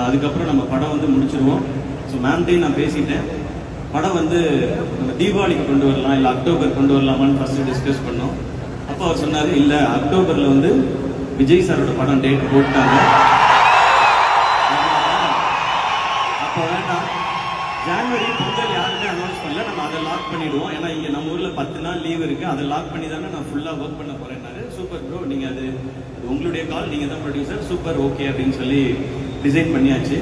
அதுக்கப்புறம் நம்ம படம் வந்து முடிச்சிருவோம். ஸோ மேம்கிட்டையும் நான் பேசிட்டேன். படம் வந்து நம்ம தீபாவளிக்கு கொண்டு வரலாம், இல்லை அக்டோபர் கொண்டு வரலாமான்னு ஃபர்ஸ்ட் டிஸ்கஸ் பண்ணோம். அப்போ அவர் சொன்னார், இல்லை அக்டோபரில் வந்து விஜய் சாரோட படம் டேட் போட்டாங்க, அப்போ வேண்டாம், ஜனவரி பொங்கல் யாருமே அனௌன்ஸ் பண்ணல, நம்ம அதை லாக் பண்ணிடுவோம். ஏன்னா இங்கே நம்ம ஊரில் 10 நாள் லீவ் இருக்குது, அதை லாக் பண்ணி தானே நான் ஃபுல்லாக ஒர்க் பண்ண போகிறேன்னாரு. சூப்பர் ப்ரோ, நீங்கள் அது உங்களுடைய கால், நீங்கள் தான் ப்ரொடியூசர், சூப்பர் ஓகே அப்படின்னு சொல்லி டிசைன் பண்ணியாச்சு.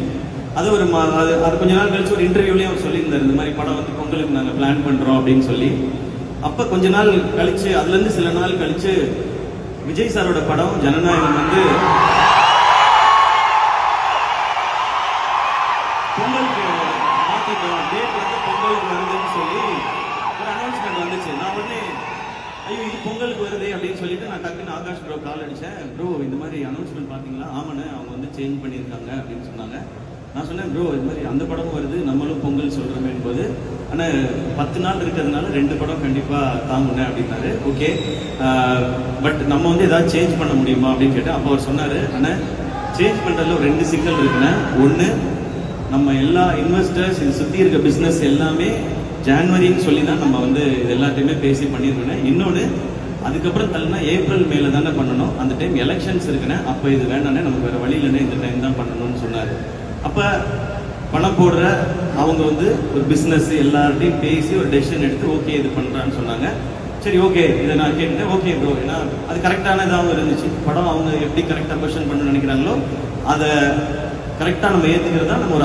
அது ஒரு அது கொஞ்ச நாள் கழிச்சு ஒரு இன்டர்வியூலையும் அவர் சொல்லியிருந்தார், இந்த மாதிரி படம் வந்து பொங்கலுக்கு நாங்கள் பிளான் பண்ணுறோம் அப்படின்னு சொல்லி. அப்போ கொஞ்ச நாள் கழிச்சு, அதுலேருந்து சில நாள் கழிச்சு விஜய் சாரோட படம் ஜனநாயகம் வந்து பொங்கலுக்கு மாற்றிட்டோம், டேட் வந்து பொங்கலுக்கு வருதுன்னு சொல்லி ஒரு அனௌன்ஸ்மெண்ட் வந்துச்சு. நான் உடனே ஐயோ இது பொங்கலுக்கு வருது அப்படின்னு சொல்லிட்டு நான் டக்குன்னு ஆகாஷ் ப்ரோ கால் அடித்தேன். ப்ரோ இந்த மாதிரி அனௌன்ஸ்மெண்ட் பார்த்தீங்களா? ஆமாண்ணே, அவங்க வந்து சேஞ்ச் பண்ணியிருக்காங்க அப்படின்னு சொன்னாங்க. நான் சொன்னேன், ப்ரோ இது மாதிரி அந்த படமும் வருது, நம்மளும் பொங்கல் சொல்கிறோமே போது, ஆனால் 10 நாள் இருக்கிறதுனால 2 படம் கண்டிப்பாக தாங்குனேன் அப்படின்னாரு. ஓகே, பட் நம்ம வந்து ஏதாவது சேஞ்ச் பண்ண முடியுமா அப்படின்னு கேட்டேன். அப்போ அவர் சொன்னார், ஆனால் சேஞ்ச் பண்ணுறதுல ஒரு 2 சிக்கல் இருக்குண்ணே. ஒன்று, நம்ம எல்லா இன்வெஸ்டர்ஸ் இது சுற்றி இருக்க பிஸ்னஸ் எல்லாமே ஜான்வரின்னு சொல்லி தான் நம்ம வந்து இது எல்லாத்தையுமே பேசி பண்ணியிருக்கேன். இன்னொன்று, அதுக்கப்புறம் தள்ளினா ஏப்ரல் மேலே தானே பண்ணணும், அந்த டைம் எலெக்ஷன்ஸ் இருக்குண்ணே, அப்போ இது வேண்டானே, நமக்கு வேறு வழி இல்லைன்னு இந்த டைம் தான் பண்ணணும்னு சொன்னார். அப்போ பணம் போடுற அவங்க வந்து ஒரு பிஸ்னஸ் எல்லார்ட்டையும் பேசி ஒரு டெசிஷன் எடுத்து ஓகே இது பண்ணுறான்னு சொன்னாங்க. சரி ஓகே, இதை நான் கேட்டேன். ஓகே ப்ரோ, ஏன்னா அது கரெக்டான இதாகவும் இருந்துச்சு. படம் அவங்க எப்படி கரெக்டாக கொஸ்டின் பண்ணணும்னு நினைக்கிறாங்களோ அதை கரெக்டாக நம்ம ஏற்றுக்கிறது தான் நம்ம ஒரு